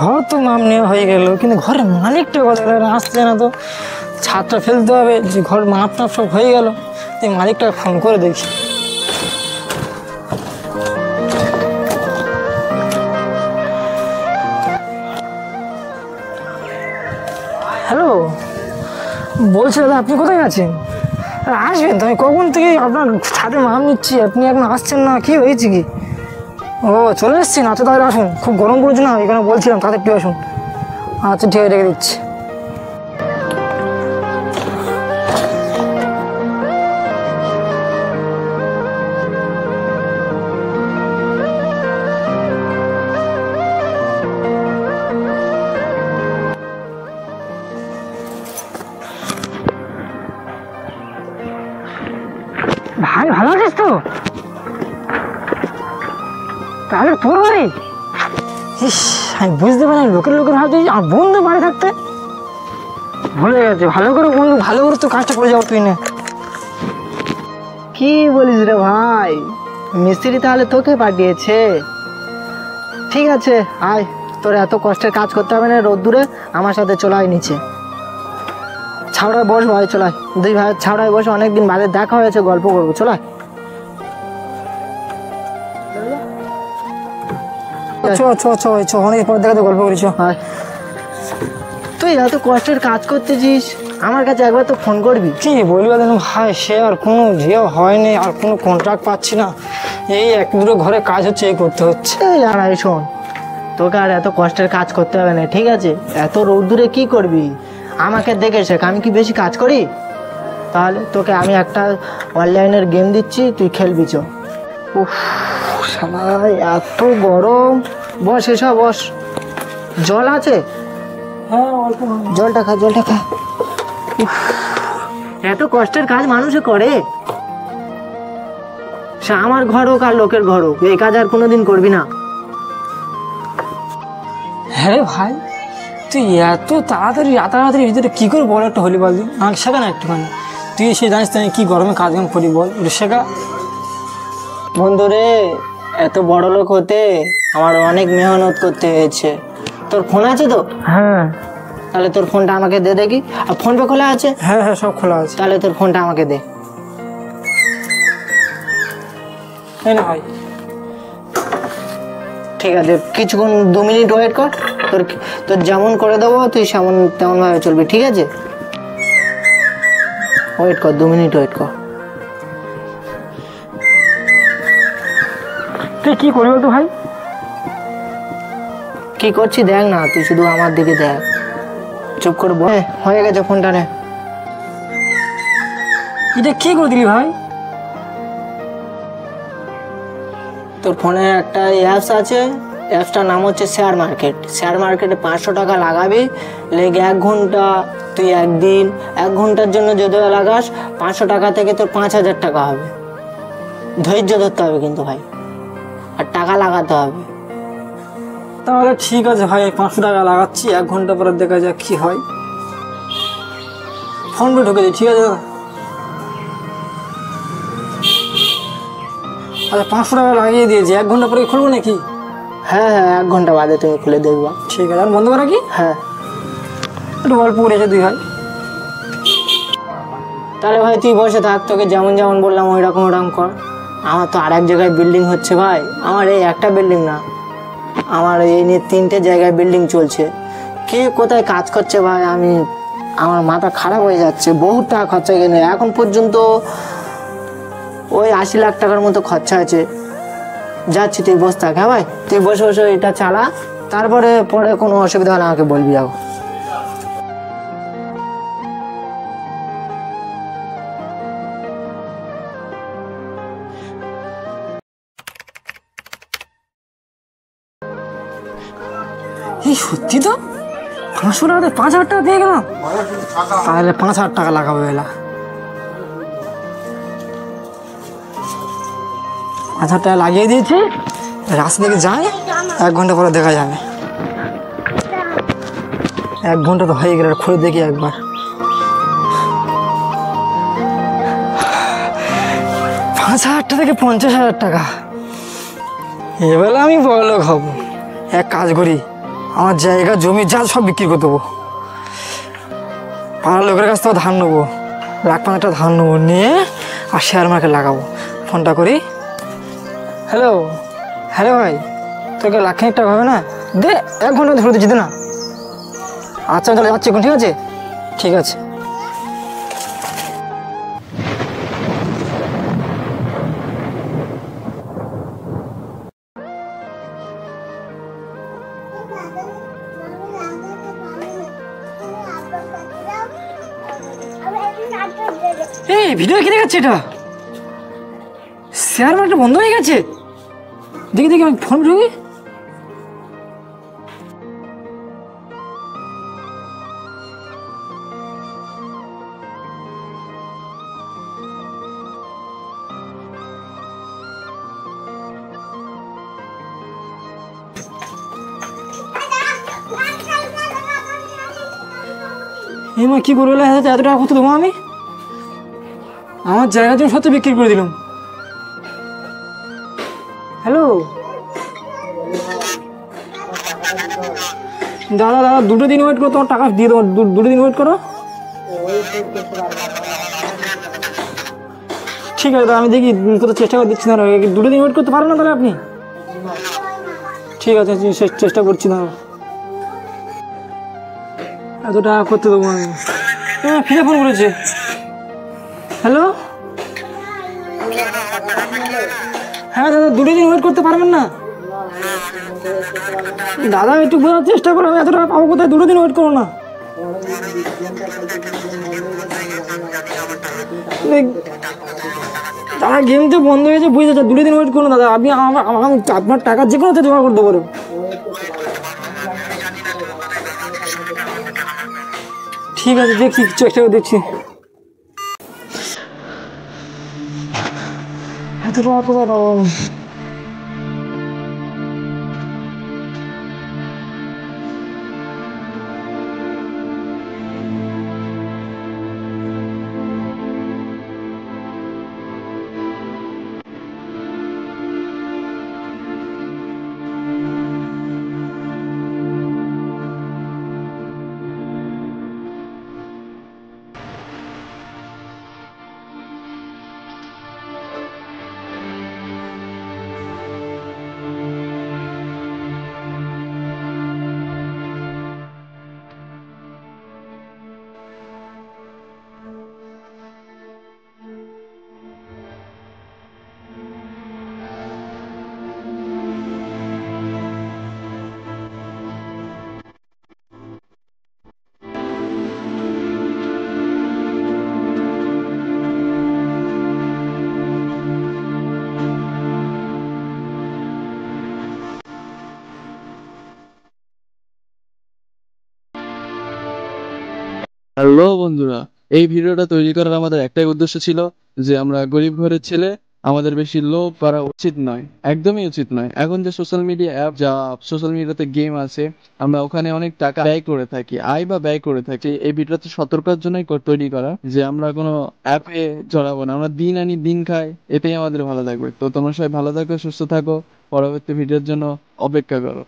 ঘর তো নাম নেওয়া হয়ে গেল, কিন্তু ঘরের মালিকটা কথা আসছে না তো। ছাদটা ফেলতে হবে, যে ঘর মাপ টাপ সব হয়ে গেল, এই মালিকটাকে ফোন করে দেখি। হ্যালো, বলছি দাদা আপনি কোথায় আছেন? আসবেন তো, আমি কখন থেকে আপনার ছাদে মাপ নিচ্ছি, আপনি এখন আসছেন না, কি হয়েছে কি? ও চলে এসছেন, আচ্ছা তাহলে আসুন, খুব গরম পড়েছে না, এখানে বলছিলাম তাদের একটু আসুন। আচ্ছা ঠিক আছে, রেখে দিচ্ছি। ভাই ভালো আছিস তো? তাহলে তোর বাড়ি? ইস, আমি বুঝতে পারি লোকের ভাবছি আমার বন্ধু বাড়ি থাকতে ভুলে গেছে। ভালো করে বন্ধু, ভালো করে তো কাজটা করে যাও তুই না। কি বলিস রে ভাই, মিস্ত্রি তাহলে তোকে পাঠিয়েছে? ঠিক আছে আয়, তোর এত কষ্টের কাজ করতে হবে না, রোদ্দুরে আমার সাথে চলে আয় নিচে। ছাওড়ায় বস ভাই, চলায় দুই ভাই ছাওড়ায় বসে, অনেকদিন বাদে দেখা হয়েছে, গল্প করবো, চলায়। অনেক পর দেখাতে গল্প করেছ। তুই এত কষ্টের কাজ করতেছিস, আমার কাছে একবার তো ফোন করবি। কি বলবো ভাই, সে আর কোনো হয়নি, আর কোনো কন্ট্রাক্ট পাচ্ছি না, এই এক দুটো ঘরে কাজ হচ্ছে, এই করতে হচ্ছে। এই শোন, তোকে আর এত কষ্টের কাজ করতে হবে না, ঠিক আছে? এত রোদ্দুরে কি করবি? আমাকে দেখে শেখ, আমি কি বেশি কাজ করি? তাহলে তোকে আমি একটা অনলাইনের গেম দিচ্ছি, তুই খেলবি চ। উফ সবাই এত গরম। বস, এসব বস। জল আছে? হ্যাঁ অল্প। জলটা খা, জলটা খা। এত কষ্টের কাজ মানুষে করে? সে আমার ঘর হোক আর লোকের ঘর হোক, এই কাজ আর কোনোদিন করবি না। হ্যাঁ ভাই, তুই এত তাড়াতাড়ি রাতারাতির ভিতরে কি করে বল একটা হলি বল, আমাকে শেখা না একটুখানি। তুই সে জানিস তো আমি কি গরমে কাজ কাম করি, বল একটু শেখা। বন্ধু রে, এত বড় লোক হতে আমার অনেক মেহনত করতে হয়েছে। তোর ফোন আছে তো? হ্যাঁ। তাহলে তোর ফোনটা আমাকে দে দেখি। আর ফোন পে খোলা আছে? হ্যাঁ হ্যাঁ, সব খোলা আছে। তাহলে তোর ফোনটা আমাকে দে। এই না ভাই। ঠিক আছে, কিছুক্ষণ 2 মিনিট ওয়েট কর। তোর যেমন করে দেবো তুই তেমন ভাবে চলবি, ঠিক আছে? ওয়েট কর, 2 মিনিট ওয়েট কর। তুই কি করবি বলতো ভাই? কি করছি দেখ না, তুই শুধু আমার দিকে দেখ। চুপ করে বল। হয়ে গেছে, ফোনটা নে। এটা কি করে দিলি ভাই? তোর ফোনে একটা অ্যাপস আছে, অ্যাপসটার নাম হচ্ছে শেয়ার মার্কেট। শেয়ার মার্কেটে 500 টাকা লাগাবি, লেগে 1 ঘন্টা, তুই একদিন 1 ঘন্টার জন্য যদি লাগাস, 500 টাকা থেকে তোর 5000 টাকা হবে। ধৈর্য ধরতে হবে কিন্তু ভাই, আর টাকা লাগাতে হবে। তাহলে ঠিক আছে ভাই, 500 টাকা লাগাচ্ছি, 1 ঘন্টা পরে দেখা যাক কি হয়। ফোন পে ঢুকে দিই, ঠিক আছে দাদা? আচ্ছা 500 টাকা লাগিয়ে দিয়েছি, 1 ঘন্টা পরে খুলবো নাকি? হ্যাঁ হ্যাঁ, 1 ঘন্টা বাদে তুমি খুলে দেখবা। ঠিক আছে, আর বন্ধ করা কি? হ্যাঁ। একটু অল্প উঠেছে দুই ভাই। তাহলে ভাই তুই বসে থাক, তোকে যেমন যেমন বললাম ওই রকম কর। আমার তো আর এক জায়গায় বিল্ডিং হচ্ছে ভাই, আমার এই একটা বিল্ডিং না, আমার এই নিয়ে 3টে জায়গায় বিল্ডিং চলছে। কে কোথায় কাজ করছে ভাই, আমার মাথা খারাপ হয়ে যাচ্ছে। বহুত টাকা খরচা হয়ে গেছে, এখন পর্যন্ত ওই 80 লাখ টাকার মতো খরচা আছে। যাচ্ছি, তুই বসে থাক। হ্যাঁ ভাই, তুই বসে বসে এটা চালা, তারপরে পরে কোনো অসুবিধা হলে আমাকে বলবি। যাও। এই সত্যি তো 500 টাকাতে 5000 টাকা দিয়ে গেলাম, তাহলে 5000 টাকা লাগাবো। এলা 5000 টাকা লাগিয়ে দিয়েছি, রাস্তা থেকে যাই, 1 ঘন্টা পরে দেখা যাবে। 1 ঘন্টা তো হয়ে গেল, খুলে দেখি একবার। 5000 টাকা থেকে 50,000 টাকা, এবেলা আমি বড়লোক হব। এক কাজ করি, আমার জায়গা জমি যা সব বিক্রি করে দেবো, পাড়ার লোকের কাছ থেকে ধান নেবো, 1,00,000 ধান নেবো, নিয়ে আর শেয়ার মার্কেট লাগাবো। ফোনটা করি। হ্যালো হ্যালো ভাই, তোকে 1,00,000 টাকা হবে না? দে 1 ঘন্টা ধরে দিচ্ছি, দে না। আচ্ছা আমি তাহলে যাচ্ছি এখন, ঠিক আছে? ঠিক আছে। এই ভিডিও কে দেখাচ্ছে? এটা শেয়ার মার্কেট বন্ধ হয়ে গেছে। দেখি দেখি আমি ফোন ঢুকি। এই মা কি করবো? এত টাকা কত দেবো আমি? আমার জায়গার জন্য সত্যি বিক্রি করে দিলাম। হ্যালো দাদা, দাদা 2 দিন ওয়েট করো, তোমার টাকা দিয়ে দেবো। 2 দিন ওয়েট করো। ঠিক আছে দাদা, আমি দেখি কোথাও চেষ্টা করে দিচ্ছি না। 2 দিন ওয়েট করতে পারেন না তাহলে আপনি? ঠিক আছে, চেষ্টা করছি না। এত টাকা করতে দেবো আমি? ফিরে ফোন করেছে। হ্যালো হ্যাঁ দাদা, 2 দিন ওয়েট করতে পারবেন না? দাদা একটু বোঝার চেষ্টা করো, আমি এত টাকা পাবো কোথায়? 2 দিন ওয়েট করো না। দাদা গেম তো বন্ধ হয়েছে বুঝতে চাই, 2 দিন ওয়েট করুন দাদা। আপনি আপনার টাকা যে কোনো জোগাড় করতে পারো। ঠিক আছে, দেখছি, চেষ্টা করে দেখছি। এত টাকা কোথায় পাবো? হ্যালো বন্ধুরা, এই ভিডিওটা তৈরি করার আমাদের একটাই উদ্দেশ্য ছিল যে আমরা গরিব ঘরের ছেলে, আমাদের বেশি লোভ করা উচিত নয়, একদমই উচিত নয়। এখন যে সোশ্যাল মিডিয়া অ্যাপ, যা সোশ্যাল মিডিয়াতে গেম আছে, আমরা ওখানে অনেক টাকা ব্যয় করে থাকি, আয় বা ব্যয় করে থাকি। এই ভিডিওটা সতর্কার জন্যই তৈরি করা যে আমরা কোনো অ্যাপে জড়াবো না, আমরা দিন আনি দিন খাই, এটাই আমাদের ভালো লাগবে। তো তোমরা সবাই ভালো থাকো, সুস্থ থাকো, পরবর্তী ভিডিওর জন্য অপেক্ষা করো।